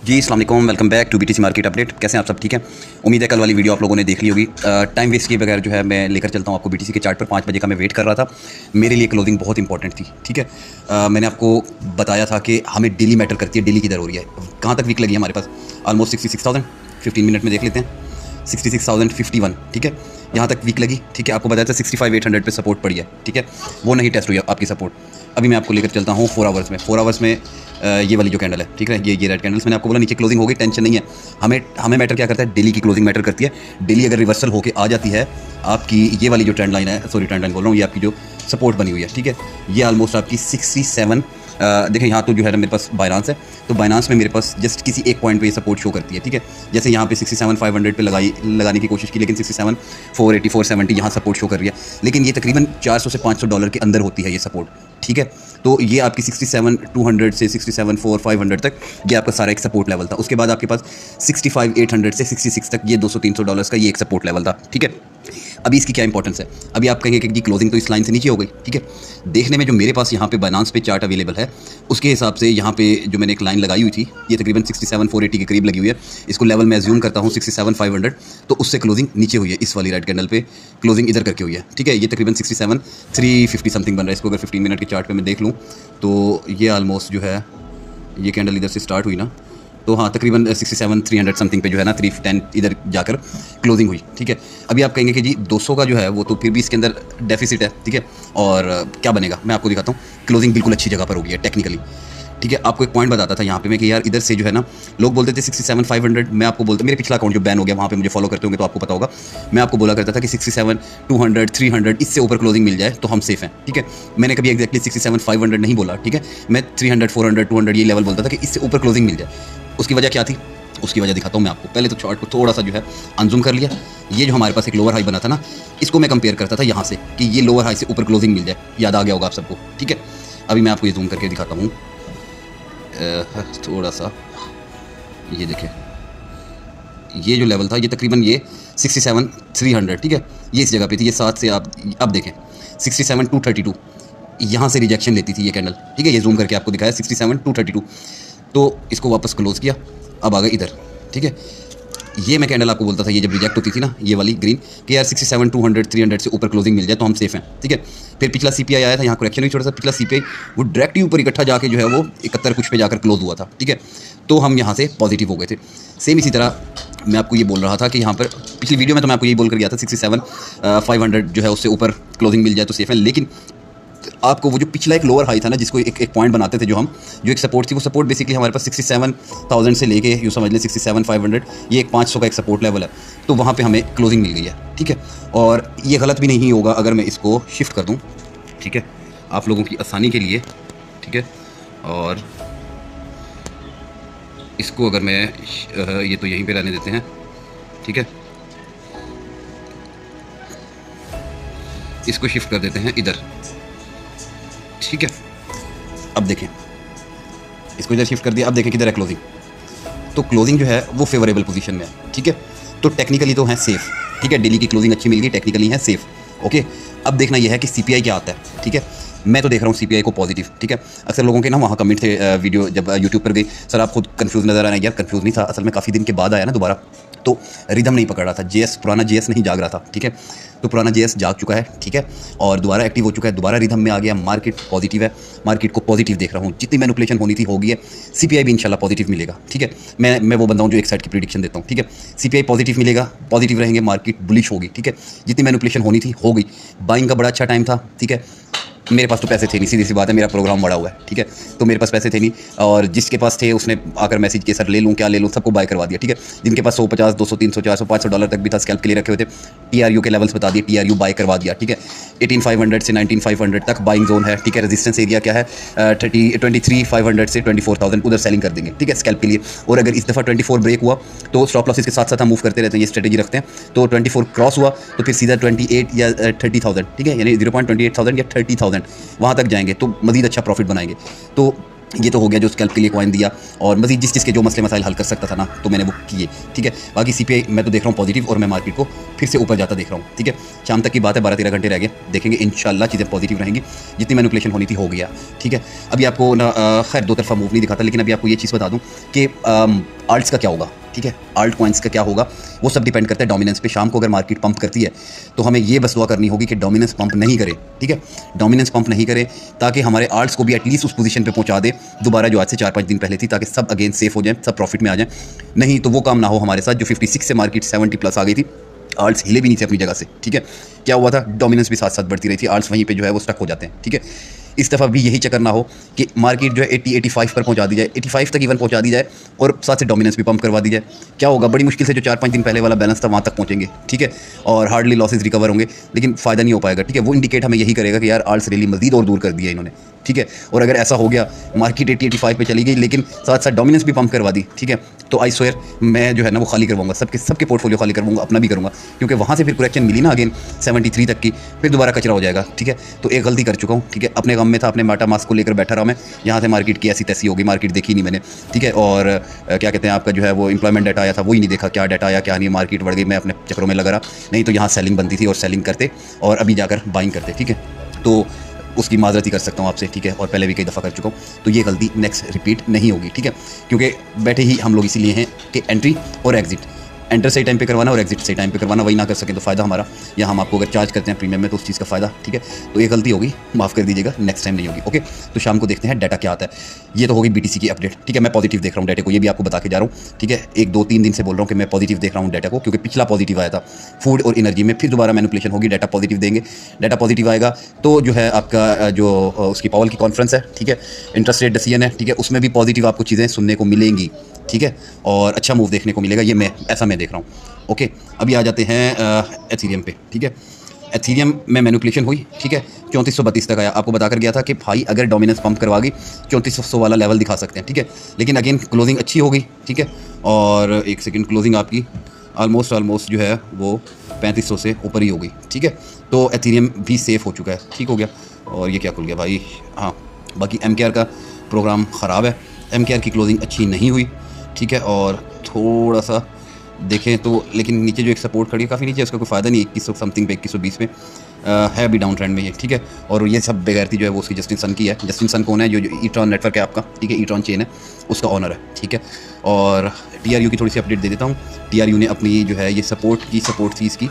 जी अस्सलाम वालेकुम, welcome back to BTC market update. कैसे हैं आप सब? ठीक है, उम्मीद है कल वाली वीडियो आप लोगों ने देख ली होगी। टाइम वेस्ट किए बगैर जो है मैं लेकर चलता हूँ आपको बीटीसी के चार्ट पर। 5 बजे का मैं वेट कर रहा था, मेरे लिए क्लोजिंग बहुत इंपॉर्टेंट थी। ठीक है, मैंने आपको बताया था कि हमें डेली मैटर करती है, डेली किधर हो रही है, कहाँ तक वीक लगी है हमारे पास। ऑलमोस्ट 66,000, 15 मिनट में देख लेते हैं। 66,051, ठीक है, यहाँ तक वीक लगी। ठीक है, आपको बताया था 65,800 पे सपोर्ट पड़ी है। ठीक है, वो नहीं टेस्ट हुई आपकी सपोर्ट। अभी मैं आपको लेकर चलता हूँ 4 आवर्स में। 4 आवर्स में ये वाली जो कैंडल है, ठीक है, ये रेड कैंडल्स, मैंने आपको बोला नीचे क्लोजिंग हो गई, टेंशन नहीं है। हमें मैटर क्या करता है, डेली की क्लोजिंग मैटर करती है। डेली अगर रिवर्सल होकर आ जाती है आपकी ये वाली जो ट्रेंड लाइन है, सॉरी ट्रेंड लाइन बोल रहा हूँ, ये आपकी जो सपोर्ट बनी हुई है, ठीक है, ये ऑलमोस्ट आपकी 67। देखें यहाँ तो जो है ना मेरे पास बाइनांस है, तो बाइनांस में मेरे पास जस्ट किसी एक पॉइंट पे ये सपोर्ट शो करती है। ठीक है, जैसे यहाँ पे 67,500 पे लगाने की कोशिश की, लेकिन 67,480, 470 यहाँ सपोर्ट शो कर रही है, लेकिन ये तकरीबन $400 से $500 के अंदर होती है ये सपोर्ट। ठीक है, तो ये आपकी 67,200 से 67,400-500 तक ये आपका सारा एक सपोर्ट लेवल था। उसके बाद आपके पास 65,800 से 66 तक ये $200-300 का ये एक सपोर्ट लेवल था। ठीक है, अभी इसकी क्या इंपॉर्टेंस है, अभी आप कहेंगे कि जी क्लोजिंग तो इस लाइन से नीचे हो गई। ठीक है, देखने में जो मेरे पास यहाँ पे बाइनांस पे चार्ट अवेलेबल है उसके हिसाब से यहाँ पे जो मैंने एक लाइन लगाई हुई थी ये तकरीबन 67,480 के करीब लगी हुई है। इसको लेवल में एज्यूम करता हूँ 67,500, तो उससे क्लोजिंग नीचे हुई है। इस वाली रेड कैंडल पे क्लोजिंग इधर करके हुई है। ठीक है, ये तकरीबन 67,350 समथिंग बन रहा है। इसको अगर 15 मिनट के चार्ट पे मैं देख लूँ तो ये ऑलमोस्ट जो है ये कैंडल इधर से स्टार्ट हुई ना, तो हाँ तकरीबन 67,300 समथिंग पे जो है ना 310 इधर जाकर क्लोजिंग हुई। ठीक है, अभी आप कहेंगे कि जी 200 का जो है वो तो फिर भी इसके अंदर डेफिसिट है। ठीक है, और क्या बनेगा मैं आपको दिखाता हूँ। क्लोजिंग बिल्कुल अच्छी जगह पर हो गई है टेक्निकली। ठीक है, आपको एक पॉइंट बताता था यहाँ पे मैं कि यार इधर से जो है ना लोग बोलते थे 67,500, मैं आपको बोलता, मेरे पिछला अकाउंट जो बैन हो गया वहाँ पे मुझे फॉलो करते होंगे तो आपको पता होगा, मैं आपको बोला करता था कि 67,200, 300 इससे ऊपर क्लोजिंग मिल जाए तो हम सेफ हैं। ठीक है, मैंने कभी एक्जैक्टली 67,500 नहीं बोला। ठीक है, मैं 300, 400, 200 ये लेवल बोलता था कि इससे ऊपर क्लोजिंग मिल जाए। उसकी वजह क्या थी, उसकी वजह दिखाता हूँ मैं आपको। पहले तो चार्ट को थोड़ा सा जो है अनजूम कर लिया। ये जो हमारे पास एक लोअर हाई बना था ना, इसको मैं कंपेयर करता था यहाँ से कि ये लोअर हाई से ऊपर क्लोजिंग मिल जाए, याद आ गया होगा आप सबको। ठीक है, अभी मैं आपको ये जूम करके दिखाता हूँ थोड़ा सा। ये देखें, ये जो लेवल था ये तकरीबन ये 67,300, ठीक है, ये इस जगह पे थी। ये 7 से आप अब देखें 67,232 यहाँ से रिजेक्शन लेती थी ये कैंडल। ठीक है, ये जूम करके आपको दिखाया 67,232, तो इसको वापस क्लोज किया, अब आ गए इधर। ठीक है, ये मैं कैंडल आपको बोलता था ये जब रिजेक्ट होती थी ना ये वाली ग्रीन, कि यार 67,200, 300 से ऊपर क्लोजिंग मिल जाए तो हम सेफ हैं। ठीक है, फिर पिछला सीपीआई आया था, यहाँ करेक्शन हुई छोटा सा। पिछला सीपीआई वो डायरेक्ट ही ऊपर इकट्ठा जाके जो है वो 71 कुछ पे जाकर क्लोज हुआ था। ठीक है, तो हम यहाँ से पॉजिटिव हो गए थे। सेम इसी तरह मैं आपको ये बोल रहा था कि यहाँ पर पिछली वीडियो में तो मैं आपको यही बोल कर गया था 67,500 जो है उससे ऊपर क्लोजिंग मिल जाए तो सेफ है, लेकिन आपको वो जो पिछला एक लोअर हाई था ना जिसको एक पॉइंट बनाते थे जो हम, जो एक सपोर्ट थी, वो सपोर्ट बेसिकली हमारे पास 67,000 से लेके यूँ समझ लें 67,500, ये एक 500 का एक सपोर्ट लेवल है, तो वहाँ पे हमें क्लोजिंग मिल गई है। ठीक है, और ये गलत भी नहीं होगा अगर मैं इसको शिफ्ट कर दूँ। ठीक है, आप लोगों की आसानी के लिए। ठीक है, और इसको अगर मैं ये तो यहीं पे रहने देते हैं। ठीक है, इसको शिफ्ट कर देते हैं इधर। ठीक है, अब देखें, इसको इधर शिफ्ट कर दिया, अब देखें किधर है क्लोजिंग, तो क्लोजिंग जो है वो फेवरेबल पोजीशन में है। ठीक है, तो टेक्निकली तो है सेफ। ठीक है, डेली की क्लोजिंग अच्छी मिल गई, टेक्निकली है सेफ। ओके, अब देखना यह है कि सीपीआई क्या आता है। ठीक है, मैं तो देख रहा हूँ सीपीआई को पॉजिटिव। ठीक है, अक्सर लोगों के ना वहाँ कमेंट थे वीडियो जब यूट्यूब पर गई, सर आप खुद कंफ्यूज नजर आ रहे हैं। यार कंफ्यूज नहीं था, असल में काफ़ी दिन के बाद आया ना दोबारा, तो रिदम नहीं पकड़ रहा था, जेएस पुराना जेएस नहीं जाग रहा था। ठीक है, तो पुराना जेएस जाग चुका है। ठीक है, और दोबारा एक्टिव हो चुका है, दोबारा रिदम में आ गया। मार्केट पॉजिटिव है, मार्केट को पॉजिटिव देख रहा हूँ। जितनी मैनिपुलेशन होनी थी हो गई है। सीपीआई भी इंशाल्लाह पॉजिटिव मिलेगा। ठीक है, मैं वो बंदा हूँ जो एक साइड की प्रेडिक्शन देता हूँ। ठीक है, सीपीआई पॉजिटिव मिलेगा, पॉजिटिव रहेंगे, मार्केट बुलिश होगी। ठीक है, जितनी मैनिपुलेशन होनी थी हो गई। बाइंग का बड़ा अच्छा टाइम था। ठीक है, मेरे पास तो पैसे थे नहीं, सीधी सी बात है, मेरा प्रोग्राम बड़ा हुआ है। ठीक है, तो मेरे पास पैसे थे नहीं, और जिसके पास थे उसने आकर मैसेज किया सर ले लूँ क्या ले लूँ, सबको बाय करवा दिया। ठीक है, जिनके पास 150, 200, 300, 400, $500 तक भी था स्कैल्प के लिए रखे हुए थे, टीआरयू के लेवल्स बता दिए, टीआरयू बाय करवा दिया। ठीक है, 18,500 से 19,500 तक बाइंग जोन है। ठीक है, रेजिस्टेंस एरिया क्या है 23,500 से 24,000 उधर सेलिंग कर देंगे। ठीक है, स्कैल्प के लिए। और अगर इस दफ़ा 24 ब्रेक हुआ तो स्टॉप लॉसेस के साथ साथ हम मूव करते रहते हैं, ये स्ट्रेटेजी रखते हैं। तो 24 क्रॉस हुआ तो फिर सीधा 28 या 30,000, ठीक है, यानी 0.28,000 या 30,000 वहाँ तक जाएंगे तो मज़ीद अच्छा प्रॉफिट बनाएंगे। तो ये तो हो गया जो स्कैल्प के लिए कॉइन दिया, और मज़ीद जिसके जो मसले मसाइल हल कर सकता था ना तो मैंने वो किए। ठीक है, बाकी सीपीआई मैं तो देख रहा हूँ पॉजिटिव, और मैं मार्केट को फिर से ऊपर जाता देख रहा हूँ। ठीक है, शाम तक की बात है, 12-13 घंटे रह गए, देखेंगे इंशाल्लाह चीज़ें पॉजिटिव रहेंगी। जितनी मैनिपुलेशन होनी थी हो गया। ठीक है, अभी आपको ना खैर दो तरफा मूव नहीं दिखाता, लेकिन अभी आपको ये चीज़ बता दूँ कि आल्ट्स का क्या होगा, ठीक है, आल्ट कॉइन्स का क्या होगा, वो सब डिपेंड करता है डोमिनेंस पे। शाम को अगर मार्केट पंप करती है तो हमें ये बस दुआ करनी होगी कि डोमिनेंस पंप नहीं करे, ठीक है, डोमिनेंस पंप नहीं करे, ताकि हमारे आल्ट्स को भी एटलीस्ट उस पोजीशन पे पहुंचा दे दोबारा जो आज से 4-5 दिन पहले थी, ताकि सब अगेन सेफ हो जाए, सब प्रॉफिट में आ जाए। नहीं तो वो काम ना हो हमारे साथ जो 56 से मार्केट 70 प्लस आ गई थी, आल्ट्स हिले भी नहीं थे अपनी जगह से, ठीक है। क्या हुआ था, डोमिनेंस भी साथ साथ बढ़ती रही थी, आल्ट्स वहीं पे जो है वो स्टक हो जाते हैं, ठीक है। इस दफ़ा भी यही चक्कर ना हो कि मार्केट जो है 80-85 पर पहुंचा दी जाए, 85 तक इवन पहुंचा दी जाए और साथ से डोमिनेंस भी पंप करवा दी जाए। क्या होगा, बड़ी मुश्किल से जो 4-5 दिन पहले वाला बैलेंस था वहाँ तक पहुँचेंगे, ठीक है, और हार्डली लॉसेज रिकवर होंगे, लेकिन फ़ायदा नहीं हो पाएगा, ठीक है। वो इंडिकेट हमें यही करेगा कि यार आल्ट्स रैली मज़ीद और दूर कर दिया इन्होंने, ठीक है। और अगर ऐसा हो गया, मार्केट 80-85 पे चली गई लेकिन साथ साथ डोमिनेंस भी पंप करवा दी, ठीक है, तो आई स्वेयर मैं जो है ना वो खाली करवाऊंगा, सबके पोर्टफोलियो खाली करवाऊंगा, अपना भी करूँगा, क्योंकि वहाँ से फिर करेक्शन मिली ना अगेन 73 तक की, फिर दोबारा कचरा हो जाएगा, ठीक है। तो एक गलती कर चुका हूँ, ठीक है, अपने गम में था, अपने माटा मास्क को लेकर बैठा रहा मैं, यहाँ से मार्केट की ऐसी तैसी होगी, मार्केट देखी नहीं मैंने, ठीक है। और क्या कहते हैं आपका जो है वो एम्प्लॉयमेंट डाटा आया था, वही नहीं देखा, क्या डाटा आया क्या नहीं, मार्केट बढ़ गई, मैं अपने चक्रों में लगा रहा, नहीं तो यहाँ सेलिंग बनती थी और सेलिंग करते और अभी जाकर बाइंग करते, ठीक है। तो उसकी माजरत ही कर सकता हूँ आपसे, ठीक है, और पहले भी कई दफ़ा कर चुका हूँ, तो ये गलती नेक्स्ट रिपीट नहीं होगी, ठीक है। क्योंकि बैठे ही हम लोग इसीलिए हैं कि एंट्री और एग्जिट, एंटर सही टाइम पे करवाना और एग्जिट सही टाइम पे करवाना, वही ना कर सकें तो फ़ायदा हमारा, या हम आपको अगर चार्ज करते हैं प्रीमियम में तो उस चीज़ का फ़ायदा, ठीक है। तो ये गलती होगी, माफ़ कर दीजिएगा, नेक्स्ट टाइम नहीं होगी, ओके। तो शाम को देखते हैं डाटा क्या आता है। ये तो होगी BTC की अपडेट, ठीक है। मैं पॉजिटिव देख रहा हूँ डाटा को, ये भी आपको बता के जा रहा हूँ, ठीक है। 1-2-3 दिन से बोल रहा हूँ कि मैं पॉजिटिव देख रहा हूँ डाटा को, क्योंकि पिछला पॉजिटिव आया था फूड और एनर्जी में, फिर दोबारा मैनिपुलेशन होगी, डाटा पॉजिटिव देंगे, डाटा पॉजिटिव आएगा तो जो है आपका जो उसकी पावल की कॉन्फ्रेंस है, ठीक है, इंटरेस्ट रेट डिसीजन है, ठीक है, उसमें भी पॉजिटिव आपको चीज़ें सुनने को मिलेंगी, ठीक है, और अच्छा मूव देखने को मिलेगा, ये मैं देख रहा हूँ, ओके। अभी आ जाते हैं एथीरियम पे, ठीक है। एथीरियम में मैनिपुलेशन हुई, ठीक है, 3432 तक आया, आपको बताकर गया था कि भाई अगर डोमिनेंस पंप करवा गई 3400 वाला लेवल दिखा सकते हैं, ठीक है। लेकिन अगेन क्लोजिंग अच्छी हो गई, ठीक है, और एक सेकंड, क्लोजिंग आपकी ऑलमोस्ट जो है वो 3500 से ऊपर ही हो गई, ठीक है। तो एथीरियम भी सेफ़ हो चुका है, ठीक हो गया। और ये क्या खुल गया भाई, हाँ, बाकी MKR का प्रोग्राम ख़राब है, MKR की क्लोजिंग अच्छी नहीं हुई, ठीक है। और थोड़ा सा देखें तो, लेकिन नीचे जो एक सपोर्ट खड़ी है काफ़ी नीचे, उसका कोई फ़ायदा नहीं, 2100 समथिंग पे, 2120 पे है अभी डाउन ट्रेंड में ये, ठीक है। और ये सब बेगैरती जो है वो उसकी जस्टिन सन की है। जस्टिन सन कौन है, जो ईट्रॉन नेटवर्क है आपका, ठीक है, ईट्रॉन चेन है, उसका ऑनर है, ठीक है। और TRU की थोड़ी सी अपडेट दे देता हूँ। TRU ने अपनी जो है ये सपोर्ट थी इसकी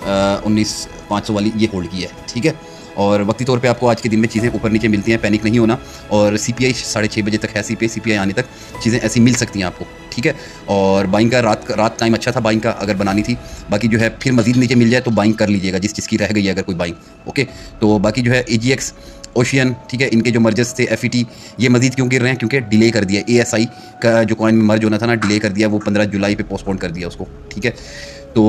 19500 वाली, ये होल्ड की है, ठीक है। और वक्ती तौर पे आपको आज के दिन में चीज़ें ऊपर नीचे मिलती हैं, पैनिक नहीं होना। और CPI 6:30 बजे तक है, CPI आने तक चीज़ें ऐसी मिल सकती हैं आपको, ठीक है। और बाइंग का रात टाइम अच्छा था बाइंग का, अगर बनानी थी। बाकी जो है फिर मज़ीद नीचे मिल जाए तो बाइंग कर लीजिएगा, जिस चीज़ की रह गई है अगर कोई बाइंग, ओके। तो बाकी जो है AGX, ओशियन, ठीक है, इनके जो मर्जर्स थे FET, ये मज़ीद क्यों गिर रहे हैं, क्योंकि डिले कर दिया, ASI का जो कॉइन में मर्ज होना था ना, डिले कर दिया, वो 15 जुलाई पे पोस्टपोन कर दिया उसको, ठीक है। तो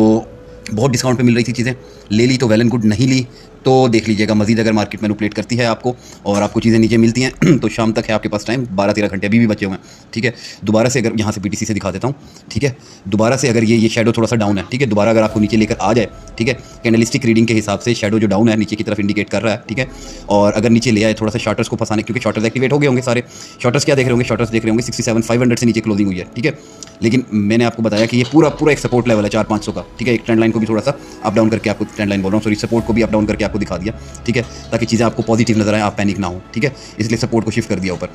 बहुत डिस्काउंट पे मिल रही थी चीज़ें, ले ली तो वेल एंड गुड, नहीं ली तो देख लीजिएगा मज़ीद अगर मार्केट मैनिपुलेट करती है आपको और आपको चीज़ें नीचे मिलती हैं तो शाम तक है आपके पास टाइम, 12-13 घंटे अभी भी बचे हुए हैं, ठीक है। दोबारा से अगर यहाँ से BTC से दिखा देता हूँ, ठीक है, दोबारा से अगर ये शेडो थोड़ा सा डाउन है, ठीक है, दोबारा अगर आपको नीचे लेकर आ जाए, ठीक है, कैंडलिस्टिक रीडिंग के हिसाब से शेडो जो डाउन है नीचे की तरफ इंडिकेट कर रहा है, ठीक है। और अगर नीचे ले आए थोड़ा सा शॉर्टर्स को फंसाने, क्योंकि शॉर्टर्स एक्टिवेट हो गए होंगे सारे, शॉर्टर्स क्या देख रहे होंगे, शॉर्टर्स देख रहे होंगे 67,500 से नीचे क्लोजिंग हुई है, ठीक है। लेकिन मैंने आपको बताया कि ये पूरा एक सपोर्ट लेवल है 4-500 का, ठीक है। एक ट्रेंड लाइन को भी थोड़ा सा अप डाउन करके आपको, ट्रेंड लाइन बोल रहा हूँ, सॉरी, सपोर्ट को भी अप डाउन करके आपको दिखा दिया, ठीक है, ताकि चीज़ें आपको पॉजिटिव नजर आए, आप पैनिक ना हो, ठीक है। इसलिए सपोर्ट को शिफ्ट कर दिया ऊपर।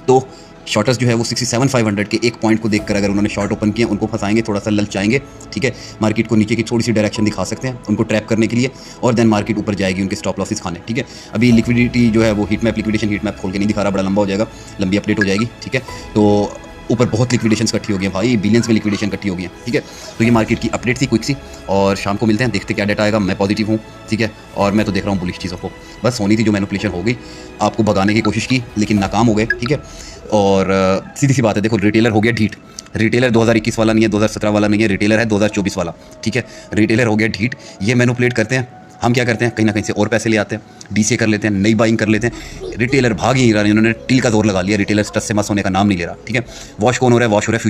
तो शॉर्टर्स जो है वो 67,500 के एक पॉइंट को देखकर अगर उन्होंने शॉर्ट ओपन किया, उनको फंसाएंगे, थोड़ा सा ललचाएंगे, ठीक है, मार्केट को नीचे की थोड़ी सी डायरेक्शन दिखा सकते हैं उनको ट्रैप करने के लिए, और देन मार्केट ऊपर जाएगी उनके स्टॉप लॉसेस खाने, ठीक है। अभी लिक्विडिटी जो है वो लिक्विडेशन हीट मैप खोल के नहीं दिखा रहा, बड़ा लंबा हो जाएगा, लंबी अपडेट हो जाएगी, ठीक है। तो ऊपर बहुत लिक्विडेशन इकट्ठी हो गई है भाई, बिलियंस में लिक्विडेशन इकट्ठी हो गई है, ठीक है। तो ये मार्केट की अपडेट थी क्विक सी, और शाम को मिलते हैं, देखते क्या डाटा आएगा। मैं पॉजिटिव हूँ, ठीक है, और मैं तो देख रहा हूँ बुलिश चीज़ों को। बस होनी थी जो मैनिपुलेशन हो गई, आपको भगाने की कोशिश की लेकिन नाकाम हो गए, ठीक है। और सीधी सी बात है, देखो रिटेलर हो गया ढीठ, रिटेलर 2021 वाला नहीं है, 2017 वाला नहीं है, रिटेलर है 2024 वाला, ठीक है। रिटेलर हो गया ढीठ, ये मैनिपुलेट करते हैं, हम क्या करते हैं, कहीं ना कहीं से और पैसे ले आते हैं, DCA कर लेते हैं, नई बाइंग कर लेते हैं। रिटेलर भाग ही नहीं रहा, इन्होंने टील का जोर लगा लिया, रिटेलर स्ट्रेस से मस होने का नाम नहीं ले रहा, ठीक है। वॉश कौन हो रहा है, वॉश हो रहा है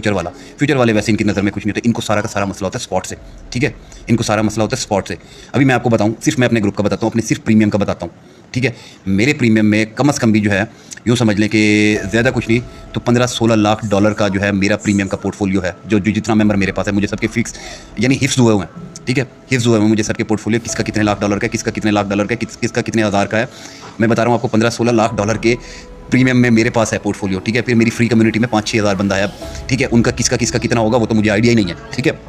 फ्यूचर वाले वैसे इनकी नज़र में कुछ नहीं होता, इनको सारा का सारा मसला होता है स्पॉट से, ठीक है, इनको सारा मसला होता है स्पॉट से। अभी मैं आपको बताऊँ, सिर्फ मैं अपने ग्रुप का बताता हूँ, अपने सिर्फ प्रीमियम का बताता हूँ, ठीक है। मेरे प्रीमियम में कम से कम भी जो है, यूँ समझ लें कि ज़्यादा कुछ नहीं तो $15-16 लाख का जो है मेरा प्रीमियम का पोर्टफोलियो है, जो जितना मेंबर मेरे पास है, मुझे सबके फिक्स यानी हिफ्स हुए हुए हैं, ठीक है, हिफ्स हुए हैं मुझे सबके पोर्टफोलियो, किसका कितने $1 लाख का है, किसका कितने $1 लाख का है, किसका कितने हज़ार का है। मैं बता रहा हूँ आपको $15-16 लाख के प्रीमियम में मेरे पास है पोर्टफोलियो, ठीक है। फिर मेरी फ्री कम्युनिटी में 5-6 हज़ार बंदा है, ठीक है। उनका किसका कितना होगा वो तो मुझे आइडिया ही नहीं है, ठीक है।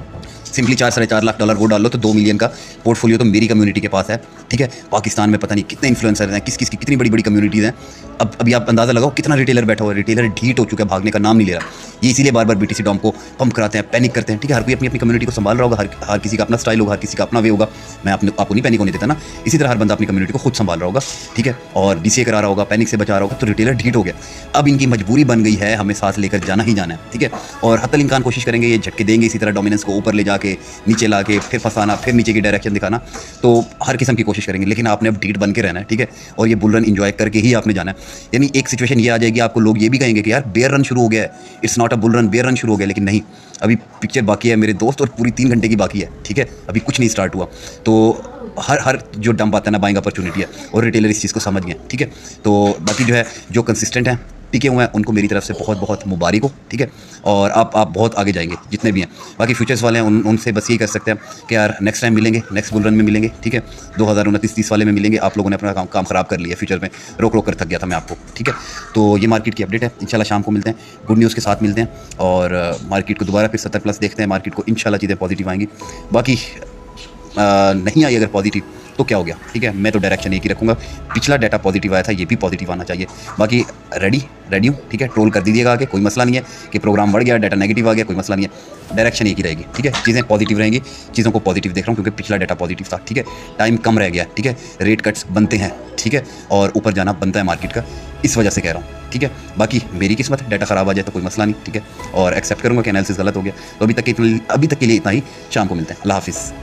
सिंपली 4-4.5 लाख डॉलर वो डाल लो तो 2 मिलियन का पोर्टफोलियो तो मेरी कम्युनिटी के पास है, ठीक है। पाकिस्तान में पता नहीं कितने इन्फ्लुएंसर हैं, किस की कितनी बड़ी बड़ी कम्युनिटीज़ हैं। अब अभी आप अंदाज़ा लगाओ कितना रिटेलर बैठा हुआ है, रिटेलर ढीट हो चुका है, भागने का नाम नहीं ले रहा। ये इसीलिए बार बार BTC डॉम को पंप कराते हैं, पैनिक करते हैं, ठीक है। हर कोई अपनी अपनी कम्युनिटी को संभाल रहा होगा, हर किसी का अपना स्टाइल होगा, हर किसी का अपना वे होगा। मैं आपको नहीं पैनिक होने देता ना, इसी तरह हर बंदा अपनी कम्युनिटी को खुद संभाल रहा होगा, ठीक है। और DCA करा रहा होगा, पैनिक से बचा रहा होगा, तो रिटेलर ढीट हो गया। अब इनकी मजबूरी बन गई है, हमें साथ लेकर जाना ही जाना है, ठीक है। और हत्तल इम्कान कोशिश करेंगे ये झटके देंगे इसी तरह डोमिनेंस को ऊपर ले जाके नीचे ला के फिर फंसाना, फिर नीचे की डायरेक्शन दिखाना, तो हर किस्म की कोशिश करेंगे। लेकिन आपने अब ढीठ बन के रहना है, ठीक है। और ये बुल रन एंजॉय करके ही आपने जाना है। यानी एक सिचुएशन ये आ जाएगी, आपको लोग ये भी कहेंगे कि यार बेयर रन शुरू हो गया है, it's not a bull run, bear run शुरू हो गया। लेकिन नहीं, अभी पिक्चर बाकी है मेरे दोस्त, और पूरी 3 घंटे की बाकी है, ठीक है। अभी कुछ नहीं स्टार्ट हुआ। तो हर जो डंप आता है ना, बाइंग अपॉर्चुनिटी है, और रिटेलर इस चीज़ को समझ गए, ठीक है। तो बाकी जो है जो कंसिस्टेंट हैं, टिके हुए हैं, उनको मेरी तरफ से बहुत बहुत मुबारक हो, ठीक है। और आप बहुत आगे जाएंगे जितने भी हैं। बाकी फ्यूचर्स वाले हैं उनसे बस यही कर सकते हैं कि यार नेक्स्ट टाइम मिलेंगे, नेक्स्ट बुल रन में मिलेंगे, ठीक है। 2029-30 वाले में मिलेंगे। आप लोगों ने अपना काम ख़राब कर लिया, फ्यूचर में रोक कर थक गया था मैं आपको, ठीक है। तो ये मार्केट की अपडेट है। इंशाल्लाह शाम को मिलते हैं, गुड न्यूज़ के साथ मिलते हैं, और मार्केट को दोबारा फिर 70+ देखते हैं। मार्केट को इंशाल्लाह चीज़ें पॉजिटिव आएंगी। बाकी नहीं आई अगर पॉजिटिव तो क्या हो गया, ठीक है। मैं तो डायरेक्शन एक ही रखूँगा। पिछला डाटा पॉजिटिव आया था, ये भी पॉजिटिव आना चाहिए। बाकी रेडी हूँ, ठीक है। ट्रोल कर दीजिएगा आगे, कोई मसला नहीं है कि प्रोग्राम बढ़ गया, डाटा नेगेटिव आ गया, कोई मसला नहीं है। डायरेक्शन एक ही रहेगी, ठीक है। चीज़ें पॉजिटिव रहेंगी, चीज़ों को पॉजिटिव देख रहा हूँ क्योंकि पिछला डाटा पॉजिटिव था, ठीक है। टाइम कम रह गया, ठीक है। रेट कट्स बनते हैं, ठीक है, और ऊपर जाना बनता है मार्केट का, इस वजह से कह रहा हूँ, ठीक है। बाकी मेरी किस्मत है, डाटा ख़राब आ जाए तो कोई मसला नहीं, ठीक है। और एक्सेप्ट करूँगा कि एनालिसिस गलत हो गया। तो अभी तक के लिए इतना ही। शाम को मिलते हैं। अल्लाह हाफिज़।